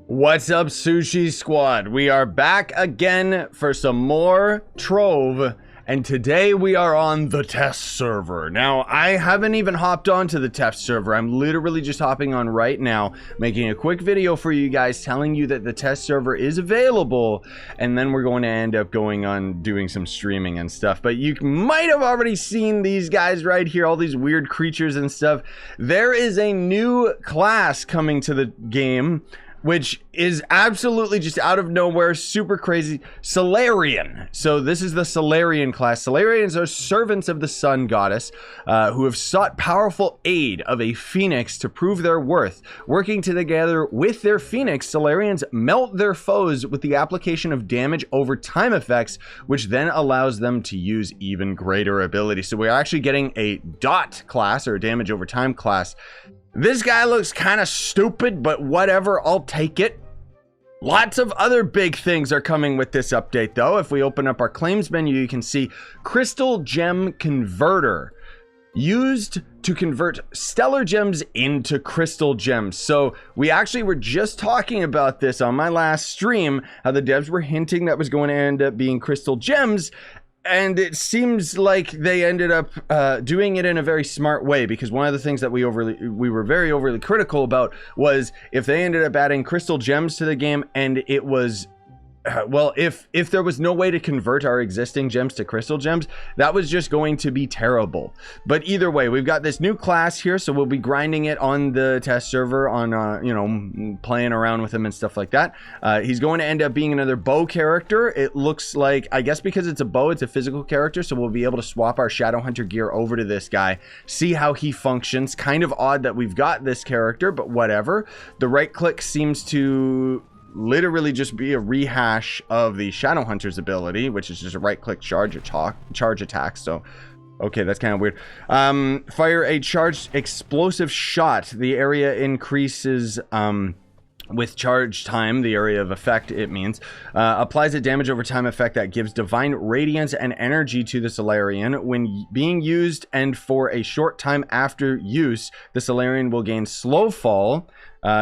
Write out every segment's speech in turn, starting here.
What's up, Scyushi Squad? We are back again for some more Trove, and today we are on the test server. Now, I haven't even hopped onto the test server. I'm literally just hopping on right now, making a quick video for you guys, telling you that the test server is available, and then we're going to end up going on doing some streaming and stuff. But you might have already seen these guys right here, all these weird creatures and stuff. There is a new class coming to the game, which is absolutely just out of nowhere, super crazy. Solarian. So this is the Solarian class. Solarians are servants of the sun goddess who have sought powerful aid of a phoenix to prove their worth. Working together with their phoenix, Solarians melt their foes with the application of damage over time effects, which then allows them to use even greater ability. So we're actually getting a dot class, or a damage over time class. This guy looks kind of stupid, but whatever, I'll take it. Lots of other big things are coming with this update, though. If we open up our claims menu, you can see Crystal Gem Converter, used to convert stellar gems into crystal gems. So we actually were just talking about this on my last stream, how the devs were hinting that was going to end up being crystal gems. And it seems like they ended up doing it in a very smart way, because one of the things that we were very overly critical about was if they ended up adding crystal gems to the game, and it was well, if there was no way to convert our existing gems to crystal gems, that was just going to be terrible. But either way, we've got this new class here, so we'll be grinding it on the test server, on you know, playing around with him and stuff like that. He's going to end up being another bow character. It looks like, I guess because it's a bow, it's a physical character, so we'll be able to swap our shadow hunter gear over to this guy, see how he functions. Kind of odd that we've got this character, but whatever. The right click seems to literally just be a rehash of the shadow hunter's ability, which is just a right click charge attack. So okay, that's kind of weird. Fire a charged explosive shot. The area increases with charge time, the area of effect, it means. Applies a damage over time effect that gives divine radiance and energy to the Solarian. When being used and for a short time after use, the Solarian will gain slow fall.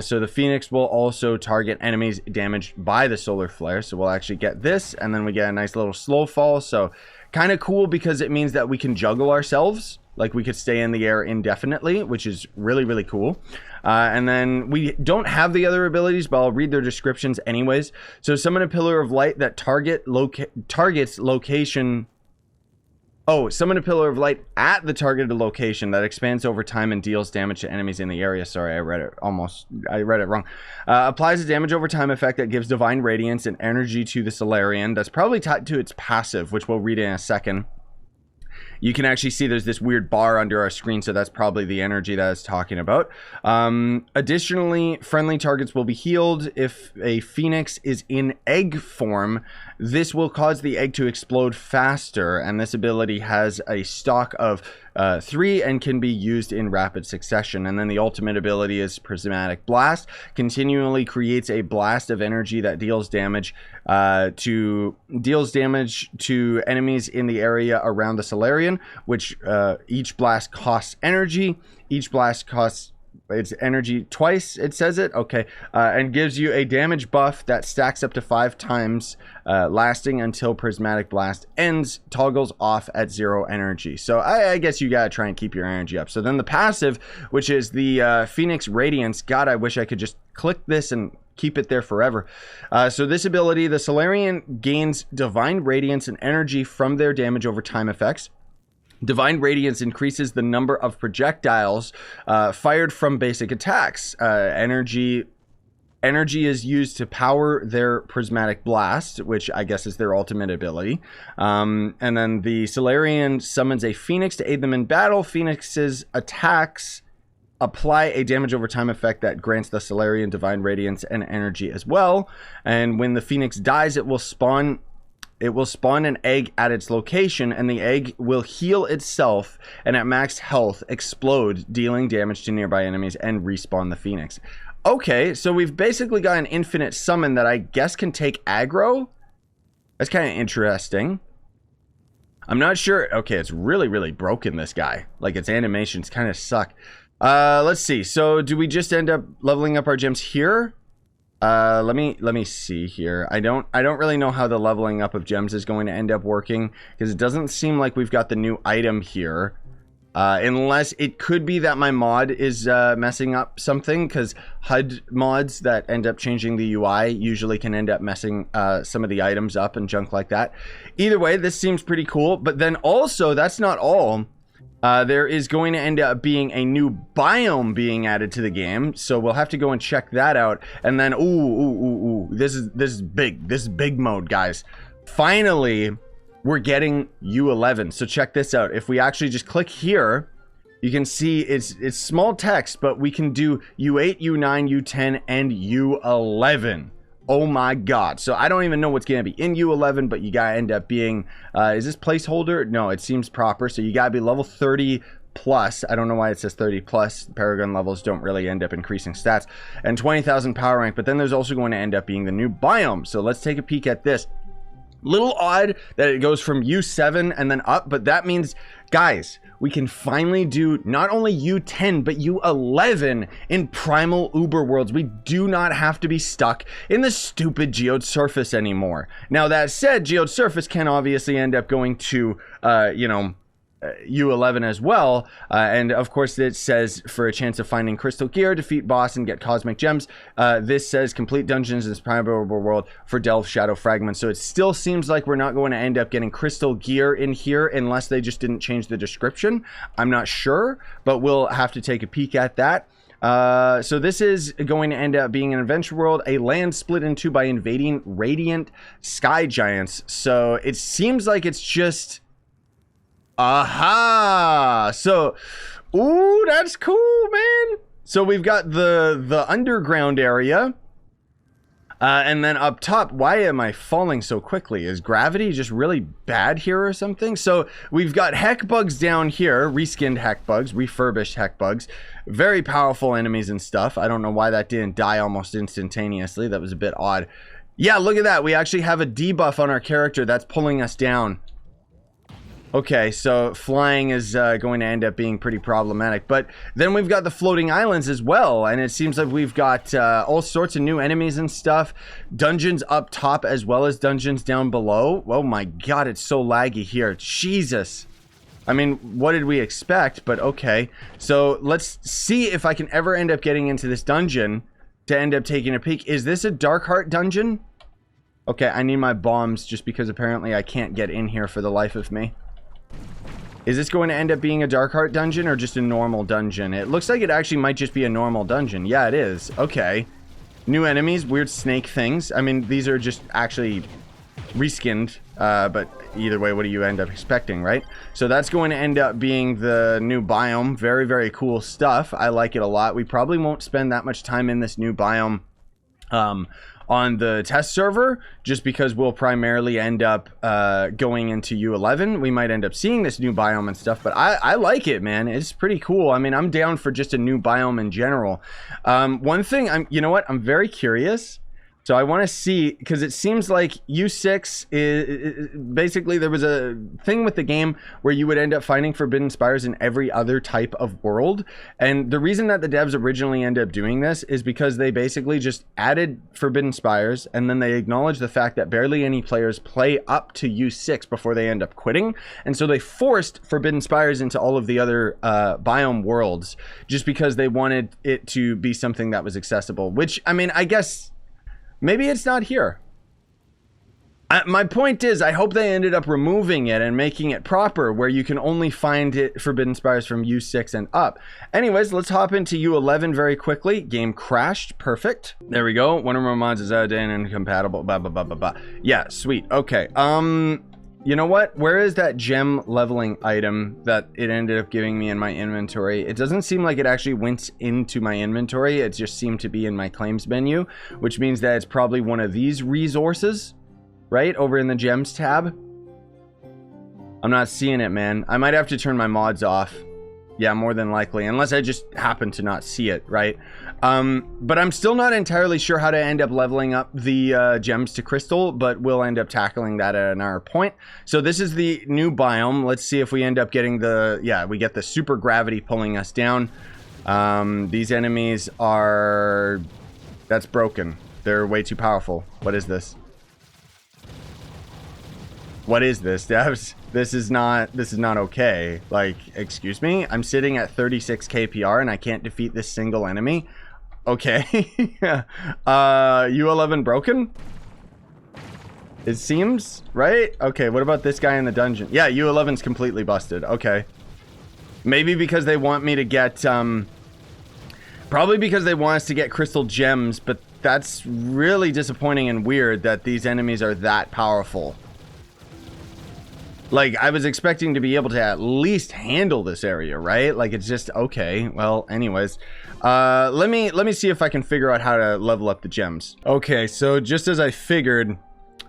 So the Phoenix will also target enemies damaged by the solar flare. So we'll actually get this, and then we get a nice little slow fall. So kind of cool, because it means that we can juggle ourselves. Like, we could stay in the air indefinitely, which is really, really cool. And then we don't have the other abilities, but I'll read their descriptions anyways. So summon a pillar of light that targets location. Oh, summon a pillar of light at the targeted location that expands over time and deals damage to enemies in the area. Sorry, I read it wrong. Applies a damage over time effect that gives divine radiance and energy to the Solarian. That's probably tied to its passive, which we'll read in a second. You can actually see there's this weird bar under our screen, so that's probably the energy that it's talking about. Additionally, friendly targets will be healed. If a phoenix is in egg form, this will cause the egg to explode faster, and this ability has a stock of 3 and can be used in rapid succession. And then the ultimate ability is Prismatic Blast. Continually creates a blast of energy that deals damage to enemies in the area around the Solarian, which each blast costs energy. Each blast costs its energy twice, it says it, okay, and gives you a damage buff that stacks up to 5 times, lasting until Prismatic Blast ends, toggles off at 0 energy. So I guess you gotta try and keep your energy up. So then the passive, which is the Phoenix Radiance. God, I wish I could just click this and keep it there forever. So this ability, the Solarian gains divine radiance and energy from their damage over time effects. Divine Radiance increases the number of projectiles fired from basic attacks. Energy is used to power their Prismatic Blast, which I guess is their ultimate ability. And then the Solarian summons a Phoenix to aid them in battle. Phoenix's attacks apply a damage over time effect that grants the Solarian divine radiance and energy as well. And when the Phoenix dies, it will spawn an egg at its location, and the egg will heal itself and at max health explode, dealing damage to nearby enemies, and respawn the Phoenix. Okay, so we've basically got an infinite summon that I guess can take aggro. That's kind of interesting. I'm not sure. Okay, it's really, really broken, this guy. Like, its animations kind of suck. Let's see. So do we just end up leveling up our gems here? Let me see here. I don't really know how the leveling up of gems is going to end up working, because it doesn't seem like we've got the new item here. Unless it could be that my mod is messing up something, because HUD mods that end up changing the UI usually can end up messing some of the items up and junk like that. Either way, this seems pretty cool. But then also, that's not all. There is going to end up being a new biome being added to the game, so we'll have to go and check that out. And then, this is big. This is big mode, guys. Finally, we're getting U11. So check this out. If we actually just click here, you can see it's small text, but we can do U8, U9, U10, and U11. Oh my god. So I don't even know what's going to be in U11, but you gotta end up being, is this placeholder? No, it seems proper. So you gotta be level 30 plus. I don't know why it says 30 plus. Paragon levels don't really end up increasing stats. And 20,000 power rank. But then there's also going to end up being the new biome. So let's take a peek at this. Little odd that it goes from U7 and then up, but that means, guys, we can finally do not only U10 but U11 in primal uber worlds. We do not have to be stuck in the stupid geode surface anymore. Now that said, geode surface can obviously end up going to you know, U11 as well, and of course it says for a chance of finding crystal gear, defeat boss and get cosmic gems. This says complete dungeons in this primal world for delve shadow fragments. So it still seems like we're not going to end up getting crystal gear in here unless they just didn't change the description. I'm not sure, but we'll have to take a peek at that. So this is going to end up being an adventure world, a land split in two by invading radiant sky giants. So it seems like it's just aha. So, ooh, that's cool, man. So we've got the underground area. And then up top, why am I falling so quickly? Is gravity just really bad here or something? So we've got heck bugs down here, reskinned heck bugs, refurbished heck bugs, very powerful enemies and stuff. I don't know why that didn't die almost instantaneously. That was a bit odd. Yeah, look at that. We actually have a debuff on our character that's pulling us down. Okay, so flying is going to end up being pretty problematic. But then we've got the floating islands as well. And it seems like we've got all sorts of new enemies and stuff. Dungeons up top as well as dungeons down below. Oh my god, it's so laggy here. Jesus. I mean, what did we expect? But okay. So let's see if I can ever end up getting into this dungeon to end up taking a peek. Is this a Dark Heart dungeon? Okay, I need my bombs just because apparently I can't get in here for the life of me. Is this going to end up being a Dark Heart dungeon or just a normal dungeon? It looks like it actually might just be a normal dungeon. Yeah, it is. Okay. New enemies, weird snake things. I mean, these are just actually reskinned. But either way, what do you end up expecting, right? So that's going to end up being the new biome. Very, very cool stuff. I like it a lot. We probably won't spend that much time in this new biome on the test server, just because we'll primarily end up going into U11. We might end up seeing this new biome and stuff, but I like it, man. It's pretty cool. I mean, I'm down for just a new biome in general. One thing, you know what? I'm very curious. So I want to see, because it seems like U6 is basically, there was a thing with the game where you would end up finding forbidden spires in every other type of world. And the reason that the devs originally ended up doing this is because they basically just added forbidden spires, and then they acknowledged the fact that barely any players play up to U6 before they end up quitting. And so they forced forbidden spires into all of the other biome worlds, just because they wanted it to be something that was accessible, which, I mean, I guess maybe it's not here. My point is, I hope they ended up removing it and making it proper, where you can only find it forbidden spires from U6 and up. Anyways, let's hop into U11 very quickly. Game crashed. Perfect. There we go. One of my mods is out of date and incompatible. Blah, blah, blah, blah, blah. Yeah, sweet. Okay. You know what? Where is that gem leveling item that it ended up giving me in my inventory? It doesn't seem like it actually went into my inventory. It just seemed to be in my claims menu, which means that it's probably one of these resources, right? Over in the gems tab. I'm not seeing it, man. I might have to turn my mods off. Yeah, more than likely, unless I just happen to not see it, right? But I'm still not entirely sure how to end up leveling up the gems to crystal, but we'll end up tackling that at another point. So this is the new biome. Let's see if we end up getting the, yeah, we get the super gravity pulling us down. These enemies are, that's broken. They're way too powerful. What is this? What is this, devs? This is not okay. Like, excuse me? I'm sitting at 36 KPR and I can't defeat this single enemy. Okay. U11 broken? It seems, right? Okay, what about this guy in the dungeon? Yeah, U11's completely busted. Okay. Maybe because they want me to get, probably because they want us to get crystal gems, but that's really disappointing and weird that these enemies are that powerful. Like, I was expecting to be able to at least handle this area, right? Like, it's just, okay, well, anyways. Let me see if I can figure out how to level up the gems. Okay, so just as I figured,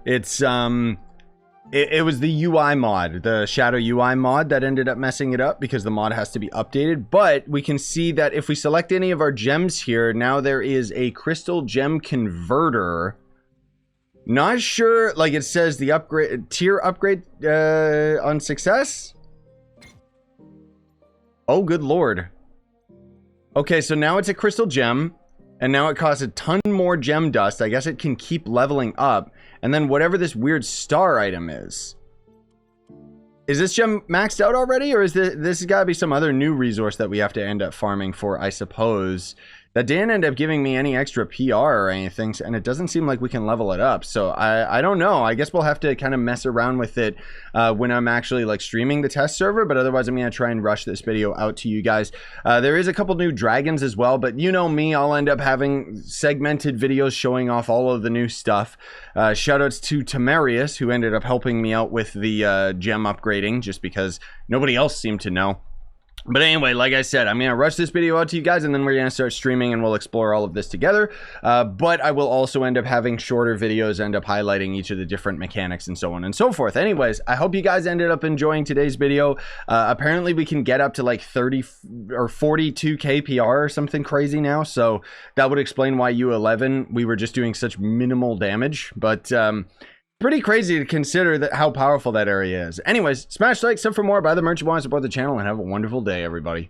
it's, it was the UI mod, the Shadow UI mod that ended up messing it up because the mod has to be updated. But we can see that if we select any of our gems here, now there is a crystal gem converter. Not sure, like it says the upgrade, tier upgrade on success. Oh, good lord. Okay, so now it's a crystal gem, and now it costs a ton more gem dust. I guess it can keep leveling up. And then whatever this weird star item is this gem maxed out already? Or is this has got to be some other new resource that we have to end up farming for, I suppose. That didn't end up giving me any extra PR or anything, and it doesn't seem like we can level it up. So I don't know. I guess we'll have to kind of mess around with it when I'm actually like streaming the test server, but otherwise I'm going to try and rush this video out to you guys. There is a couple new dragons as well, but you know me, I'll end up having segmented videos showing off all of the new stuff. Shoutouts to Tamarius, who ended up helping me out with the gem upgrading, just because nobody else seemed to know. But anyway, like I said, I'm going to rush this video out to you guys, and then we're going to start streaming and we'll explore all of this together. But I will also end up having shorter videos, end up highlighting each of the different mechanics and so on and so forth. Anyways, I hope you guys ended up enjoying today's video. Apparently we can get up to like 30 or 42 KPR or something crazy now. So that would explain why U11, we were just doing such minimal damage. But pretty crazy to consider that how powerful that area is. Anyways, smash like, sub for more, buy the merch you want, support the channel, and have a wonderful day, everybody.